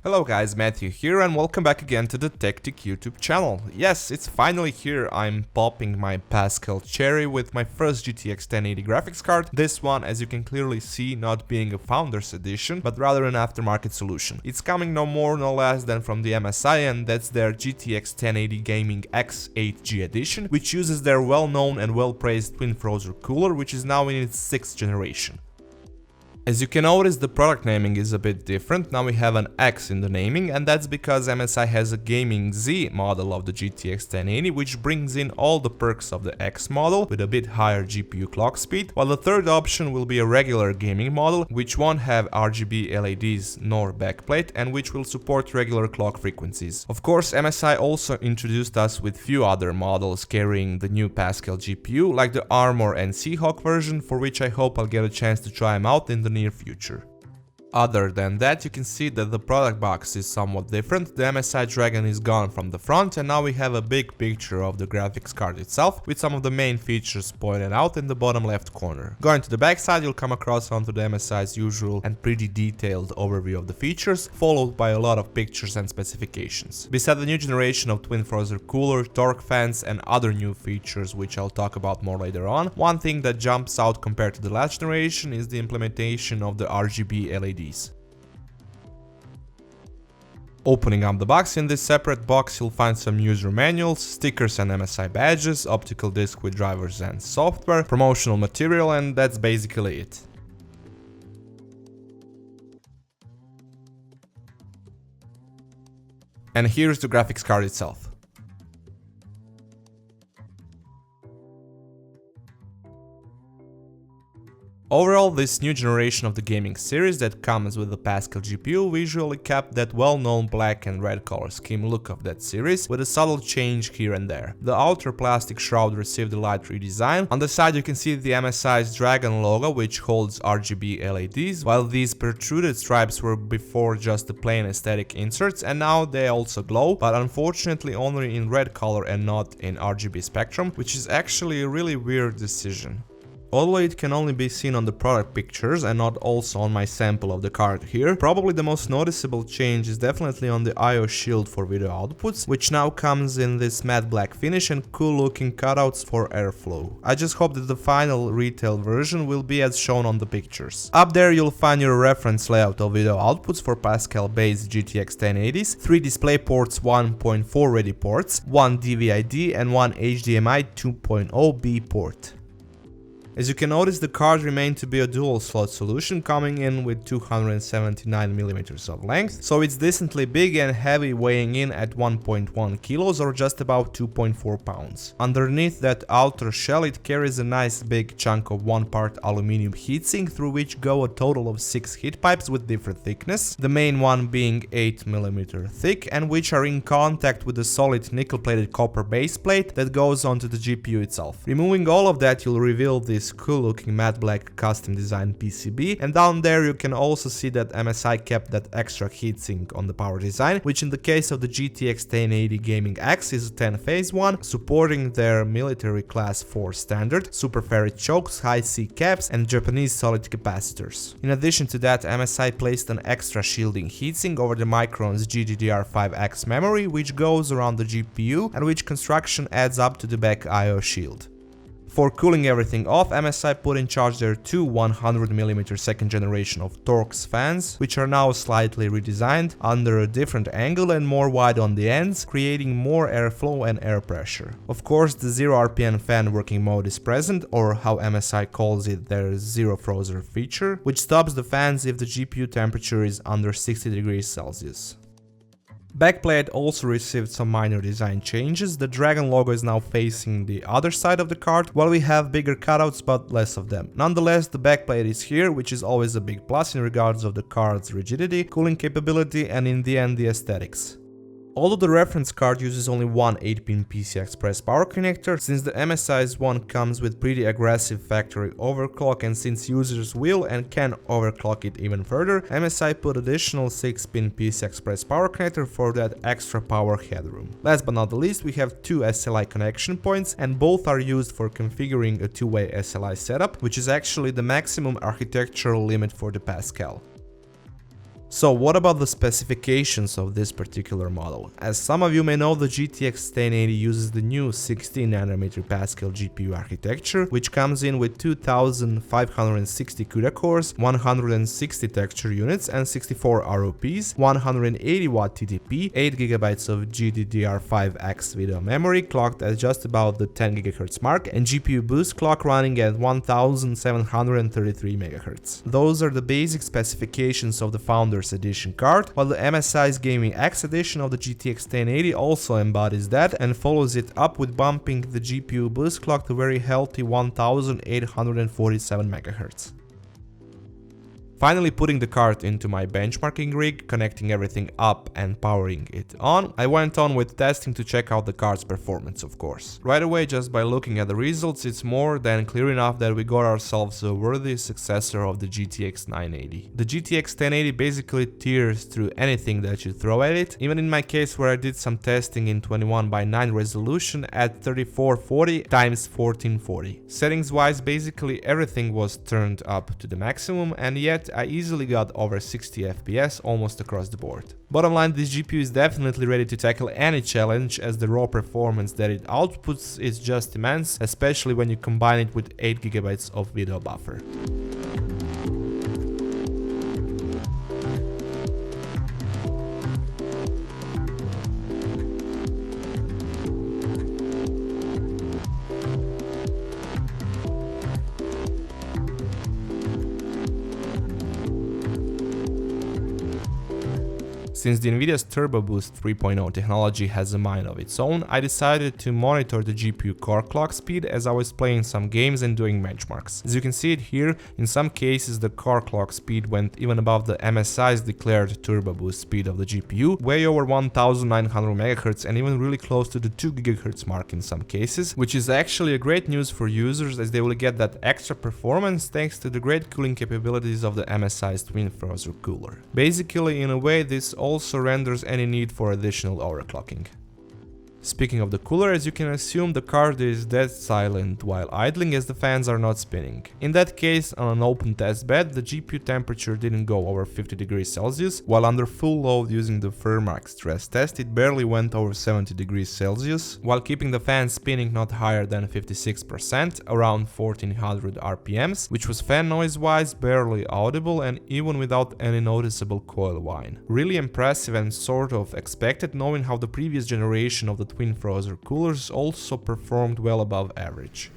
Hello guys, Matthew here and welcome back again to the Tech YouTube channel. Yes, it's finally here. I'm popping my Pascal cherry with my first GTX 1080 graphics card. This one, as you can clearly see, not being a Founders Edition, but rather an aftermarket solution. It's coming no more no less than from the MSI, and that's their GTX 1080 Gaming X 8G Edition, which uses their well-known and well-praised twin Frozer cooler, which is now in its 6th generation. As you can notice, the product naming is a bit different. Now we have an X in the naming, and that's because MSI has a Gaming Z model of the GTX 1080, which brings in all the perks of the X model with a bit higher GPU clock speed, while the third option will be a regular gaming model, which won't have RGB LEDs nor backplate, and which will support regular clock frequencies. Of course, MSI also introduced us with few other models carrying the new Pascal GPU, like the Armor and Seahawk version, for which I hope I'll get a chance to try them out in the near future. Other than that, you can see that the product box is somewhat different. The MSI Dragon is gone from the front, and now we have a big picture of the graphics card itself with some of the main features pointed out in the bottom left corner. Going to the back side, you'll come across onto the MSI's usual and pretty detailed overview of the features, followed by a lot of pictures and specifications. Beside the new generation of twin Frozer cooler, torque fans and other new features which I'll talk about more later on, one thing that jumps out compared to the last generation is the implementation of the RGB LEDs. Opening up the box, in this separate box you'll find some user manuals, stickers and MSI badges, optical disc with drivers and software, promotional material, and that's basically it. And here's the graphics card itself. Overall, this new generation of the gaming series that comes with the Pascal GPU visually kept that well-known black and red color scheme look of that series, with a subtle change here and there. The outer plastic shroud received a light redesign. On the side you can see the MSI's Dragon logo, which holds RGB LEDs, while these protruded stripes were before just the plain aesthetic inserts, and now they also glow, but unfortunately only in red color and not in RGB spectrum, which is actually a really weird decision. Although it can only be seen on the product pictures and not also on my sample of the card here, probably the most noticeable change is definitely on the I/O shield for video outputs, which now comes in this matte black finish and cool looking cutouts for airflow. I just hope that the final retail version will be as shown on the pictures. Up there you'll find your reference layout of video outputs for Pascal based GTX 1080s, 3 DisplayPorts 1.4 ready ports, 1 DVI-D and 1 HDMI 2.0B port. As you can notice, the card remained to be a dual slot solution, coming in with 279mm of length, so it's decently big and heavy, weighing in at 1.1 kilos or just about 2.4 pounds. Underneath that outer shell it carries a nice big chunk of 1-part aluminum heatsink, through which go a total of 6 heat pipes with different thickness, the main one being 8mm thick, and which are in contact with the solid nickel-plated copper base plate that goes onto the GPU itself. Removing all of that, you'll reveal this cool looking matte black custom designed PCB, and down there you can also see that MSI kept that extra heatsink on the power design, which in the case of the GTX 1080 Gaming X is a 10-phase one, supporting their military class 4 standard, super ferrite chokes, high C caps and Japanese solid capacitors. In addition to that, MSI placed an extra shielding heatsink over the Micron's GDDR5X memory, which goes around the GPU and which construction adds up to the back I/O shield. For cooling everything off, MSI put in charge their two 100mm second generation of Torx fans, which are now slightly redesigned under a different angle and more wide on the ends, creating more airflow and air pressure. Of course, the 0 RPM fan working mode is present, or how MSI calls it, their Zero Frozer feature, which stops the fans if the GPU temperature is under 60 degrees Celsius. Backplate also received some minor design changes. The Dragon logo is now facing the other side of the card, while we have bigger cutouts but less of them. Nonetheless, the backplate is here, which is always a big plus in regards of the card's rigidity, cooling capability and in the end the aesthetics. Although the reference card uses only one 8-pin PCI Express power connector, since the MSI's one comes with pretty aggressive factory overclock, and since users will and can overclock it even further, MSI put additional 6-pin PCI Express power connector for that extra power headroom. Last but not the least, we have two SLI connection points, and both are used for configuring a two-way SLI setup, which is actually the maximum architectural limit for the Pascal. So what about the specifications of this particular model? As some of you may know, the GTX 1080 uses the new 16nm Pascal GPU architecture, which comes in with 2560 CUDA cores, 160 texture units and 64 ROPs, 180W TDP, 8GB of GDDR5X video memory clocked at just about the 10 GHz mark, and GPU boost clock running at 1733 MHz. Those are the basic specifications of the Founders Edition card, while the MSI's Gaming X edition of the GTX 1080 also embodies that and follows it up with bumping the GPU boost clock to very healthy 1847 MHz. Finally putting the card into my benchmarking rig, connecting everything up and powering it on, I went on with testing to check out the card's performance, of course. Right away, just by looking at the results, it's more than clear enough that we got ourselves a worthy successor of the GTX 980. The GTX 1080 basically tears through anything that you throw at it, even in my case where I did some testing in 21:9 resolution at 3440x1440. Settings wise, basically everything was turned up to the maximum, and yet I easily got over 60 FPS almost across the board. Bottom line, this GPU is definitely ready to tackle any challenge, as the raw performance that it outputs is just immense, especially when you combine it with 8GB of video buffer. Since the Nvidia's Turbo Boost 3.0 technology has a mind of its own, I decided to monitor the GPU core clock speed as I was playing some games and doing benchmarks. As you can see it here, in some cases the core clock speed went even above the MSI's declared Turbo Boost speed of the GPU, way over 1900 MHz and even really close to the 2 GHz mark in some cases, which is actually a great news for users as they will get that extra performance thanks to the great cooling capabilities of the MSI's Twin Frozer cooler. Basically, in a way, this also renders any need for additional overclocking. Speaking of the cooler, as you can assume, the card is dead silent while idling as the fans are not spinning. In that case, on an open test bed, the GPU temperature didn't go over 50 degrees Celsius, while under full load using the Firmark stress test it barely went over 70 degrees Celsius, while keeping the fans spinning not higher than 56%, around 1400 RPMs, which was fan noise wise barely audible and even without any noticeable coil whine. Really impressive and sort of expected, knowing how the previous generation of the Twin Frozer coolers also performed well above average.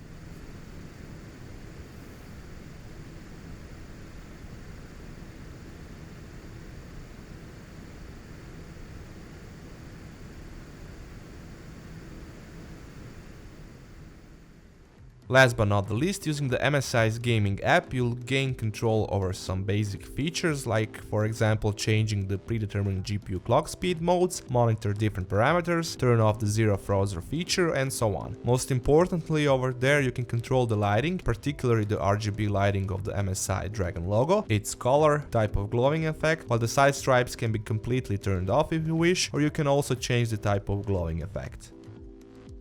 Last but not the least, using the MSI's gaming app, you'll gain control over some basic features like, for example, changing the predetermined GPU clock speed modes, monitor different parameters, turn off the zero frozer feature, and so on. Most importantly, over there you can control the lighting, particularly the Rgb lighting of the MSI Dragon logo, its color, type of glowing effect, while the side stripes can be completely turned off if you wish, or you can also change the type of glowing effect.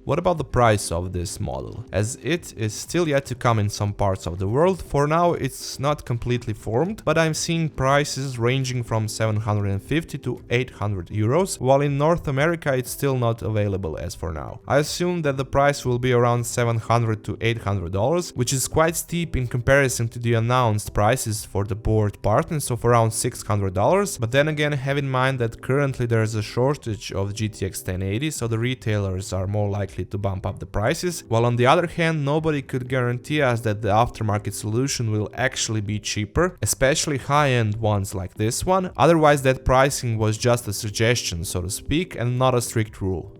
What about the price of this model? As it is still yet to come in some parts of the world, for now it's not completely formed, but I'm seeing prices ranging from 750 to 800 euros, while in North America it's still not available as for now. I assume that the price will be around $700 to $800, which is quite steep in comparison to the announced prices for the board partners of around $600, but then again have in mind that currently there's a shortage of GTX 1080, so the retailers are more likely to bump up the prices, while on the other hand nobody could guarantee us that the aftermarket solution will actually be cheaper, especially high-end ones like this one, otherwise that pricing was just a suggestion, so to speak, and not a strict rule.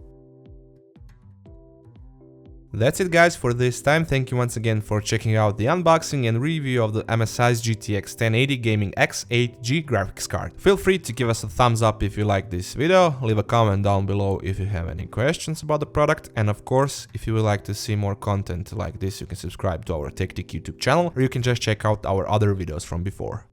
That's it guys for this time. Thank you once again for checking out the unboxing and review of the MSI's GTX 1080 Gaming X 8G graphics card. Feel free to give us a thumbs up if you like this video, leave a comment down below if you have any questions about the product, and of course, if you would like to see more content like this, you can subscribe to our TechTick YouTube channel, or you can just check out our other videos from before.